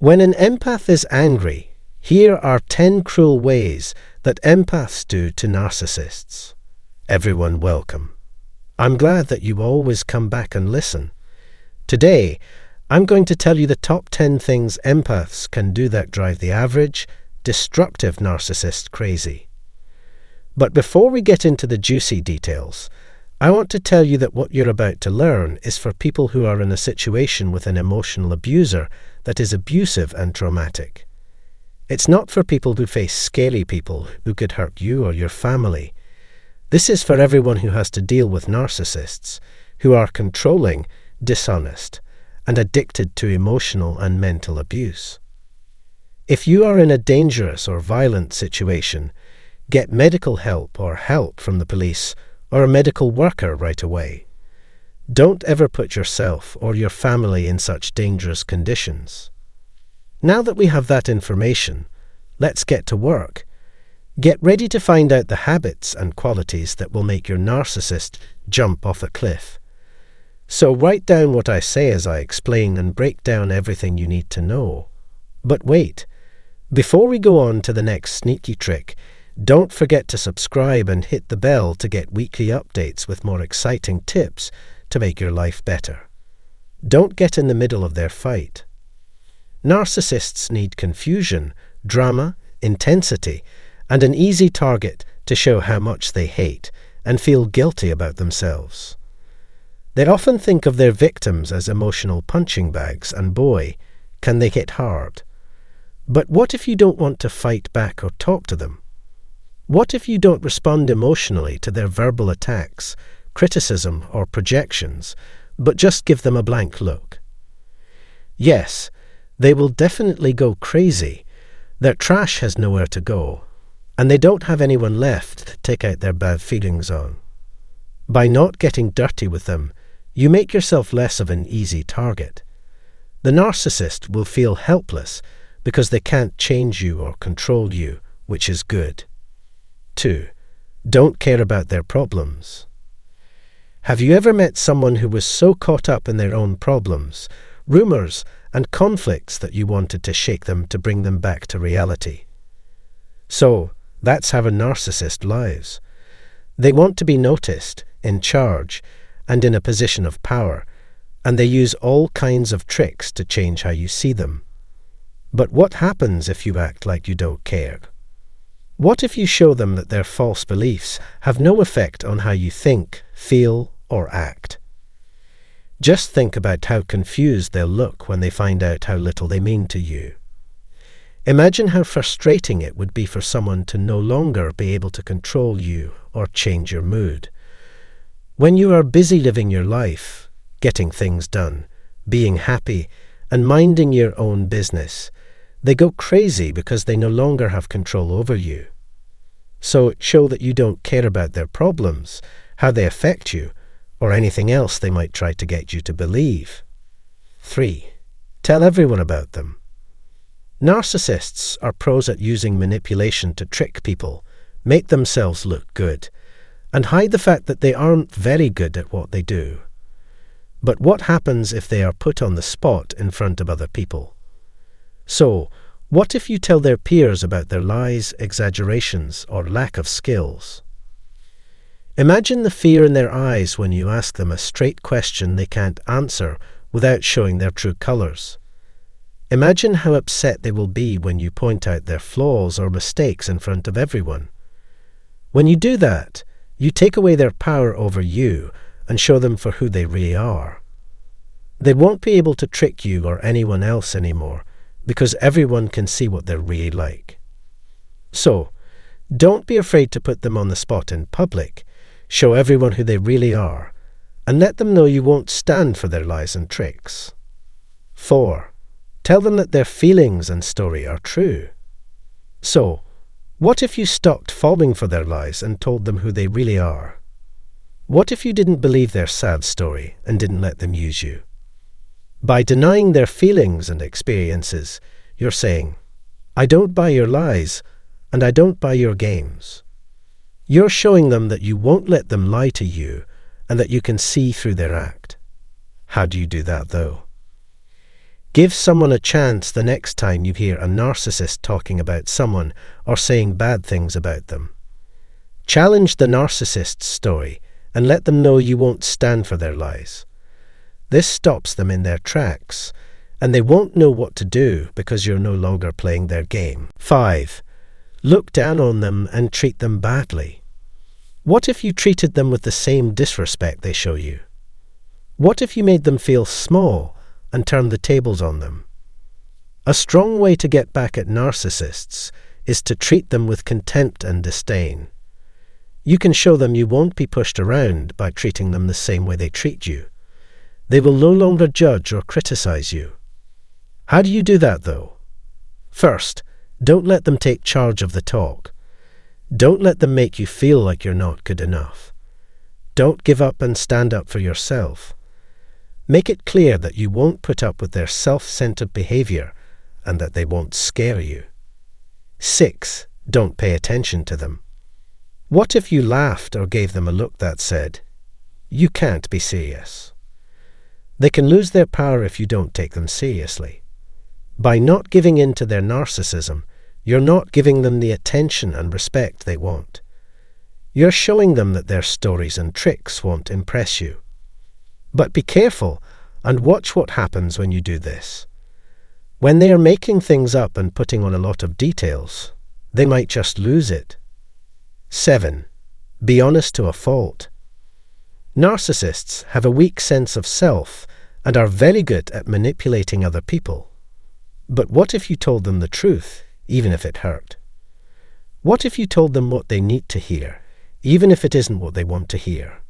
When an empath is angry, here are 10 cruel ways that empaths do to narcissists. Everyone welcome. I'm glad that you always come back and listen. Today, I'm going to tell you the top 10 things empaths can do that drive the average, destructive narcissist crazy. But before we get into the juicy details, I want to tell you that what you're about to learn is for people who are in a situation with an emotional abuser that is abusive and traumatic. It's not for people who face scary people who could hurt you or your family. This is for everyone who has to deal with narcissists, who are controlling, dishonest, and addicted to emotional and mental abuse. If you are in a dangerous or violent situation, get medical help or help from the police or a medical worker right away. Don't ever put yourself or your family in such dangerous conditions. Now that we have that information, let's get to work. Get ready to find out the habits and qualities that will make your narcissist jump off a cliff. So write down what I say as I explain and break down everything you need to know. But wait, before we go on to the next sneaky trick, don't forget to subscribe and hit the bell to get weekly updates with more exciting tips to make your life better. Don't get in the middle of their fight. Narcissists need confusion, drama, intensity, and an easy target to show how much they hate and feel guilty about themselves. They often think of their victims as emotional punching bags, and boy, can they hit hard. But what if you don't want to fight back or talk to them? What if you don't respond emotionally to their verbal attacks, criticism, or projections, but just give them a blank look? Yes, they will definitely go crazy. Their trash has nowhere to go, and they don't have anyone left to take out their bad feelings on. By not getting dirty with them, you make yourself less of an easy target. The narcissist will feel helpless because they can't change you or control you, which is good. 2. Don't care about their problems. Have you ever met someone who was so caught up in their own problems, rumors, and conflicts that you wanted to shake them to bring them back to reality? So, that's how a narcissist lives. They want to be noticed, in charge, and in a position of power, and they use all kinds of tricks to change how you see them. But what happens if you act like you don't care? What if you show them that their false beliefs have no effect on how you think, feel, or act? Just think about how confused they'll look when they find out how little they mean to you. Imagine how frustrating it would be for someone to no longer be able to control you or change your mood. When you are busy living your life, getting things done, being happy, and minding your own business, they go crazy because they no longer have control over you. So show that you don't care about their problems, how they affect you, or anything else they might try to get you to believe. 3. Tell everyone about them. Narcissists are pros at using manipulation to trick people, make themselves look good, and hide the fact that they aren't very good at what they do. But what happens if they are put on the spot in front of other people? So, what if you tell their peers about their lies, exaggerations, or lack of skills? Imagine the fear in their eyes when you ask them a straight question they can't answer without showing their true colors. Imagine how upset they will be when you point out their flaws or mistakes in front of everyone. When you do that, you take away their power over you and show them for who they really are. They won't be able to trick you or anyone else anymore, because everyone can see what they're really like. So, don't be afraid to put them on the spot in public, show everyone who they really are, and let them know you won't stand for their lies and tricks. 4. Tell them that their feelings and story are true. So, what if you stopped falling for their lies and told them who they really are? What if you didn't believe their sad story and didn't let them use you? By denying their feelings and experiences, you're saying, I don't buy your lies, and I don't buy your games. You're showing them that you won't let them lie to you, and that you can see through their act. How do you do that, though? Give someone a chance the next time you hear a narcissist talking about someone or saying bad things about them. Challenge the narcissist's story and let them know you won't stand for their lies. This stops them in their tracks, and they won't know what to do because you're no longer playing their game. 5. Look down on them and treat them badly. What if you treated them with the same disrespect they show you? What if you made them feel small and turned the tables on them? A strong way to get back at narcissists is to treat them with contempt and disdain. You can show them you won't be pushed around by treating them the same way they treat you. They will no longer judge or criticize you. How do you do that, though? First, don't let them take charge of the talk. Don't let them make you feel like you're not good enough. Don't give up and stand up for yourself. Make it clear that you won't put up with their self-centered behavior and that they won't scare you. 6. Don't pay attention to them. What if you laughed or gave them a look that said, "You can't be serious"? They can lose their power if you don't take them seriously. By not giving in to their narcissism, you're not giving them the attention and respect they want. You're showing them that their stories and tricks won't impress you. But be careful and watch what happens when you do this. When they are making things up and putting on a lot of details, they might just lose it. 7. Be honest to a fault. Narcissists have a weak sense of self and are very good at manipulating other people. But what if you told them the truth, even if it hurt? What if you told them what they need to hear, even if it isn't what they want to hear?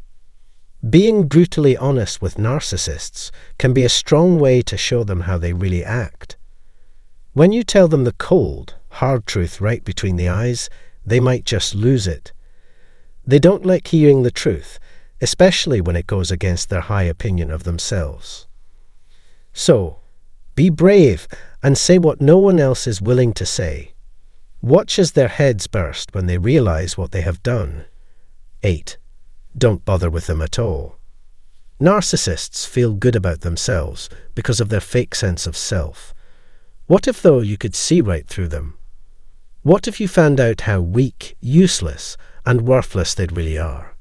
Being brutally honest with narcissists can be a strong way to show them how they really act. When you tell them the cold, hard truth right between the eyes, they might just lose it. They don't like hearing the truth, especially when it goes against their high opinion of themselves. So, be brave and say what no one else is willing to say. Watch as their heads burst when they realize what they have done. 8. Don't bother with them at all. Narcissists feel good about themselves because of their fake sense of self. What if, though, you could see right through them? What if you found out how weak, useless, and worthless they really are?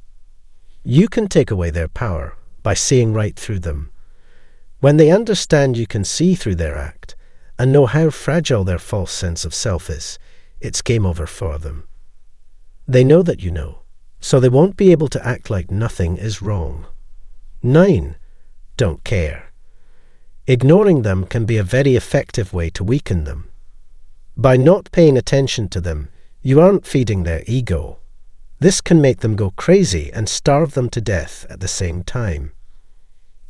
You can take away their power by seeing right through them. When they understand you can see through their act and know how fragile their false sense of self is, it's game over for them. They know that you know, so they won't be able to act like nothing is wrong. 9. Don't care. Ignoring them can be a very effective way to weaken them. By not paying attention to them, you aren't feeding their ego. This can make them go crazy and starve them to death at the same time.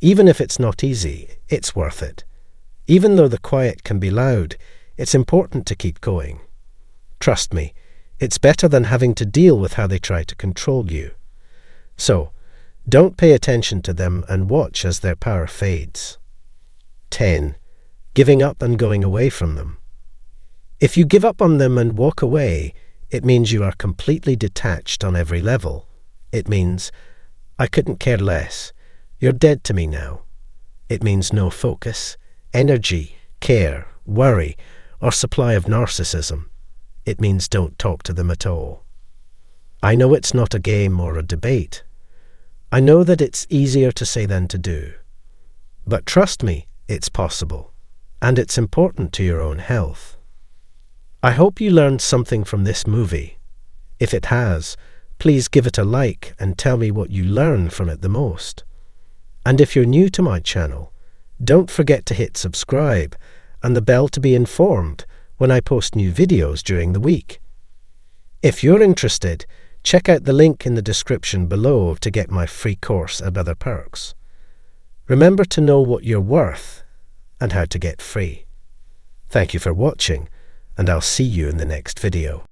Even if it's not easy, it's worth it. Even though the quiet can be loud, it's important to keep going. Trust me, it's better than having to deal with how they try to control you. So, don't pay attention to them and watch as their power fades. 10. Giving up and going away from them. If you give up on them and walk away, it means you are completely detached on every level. It means, I couldn't care less. You're dead to me now. It means no focus, energy, care, worry, or supply of narcissism. It means don't talk to them at all. I know it's not a game or a debate. I know that it's easier to say than to do. But trust me, it's possible. And it's important to your own health. I hope you learned something from this movie. If it has, please give it a like and tell me what you learned from it the most. And if you're new to my channel, don't forget to hit subscribe and the bell to be informed when I post new videos during the week. If you're interested, check out the link in the description below to get my free course and other perks. Remember to know what you're worth and how to get free. Thank you for watching, and I'll see you in the next video.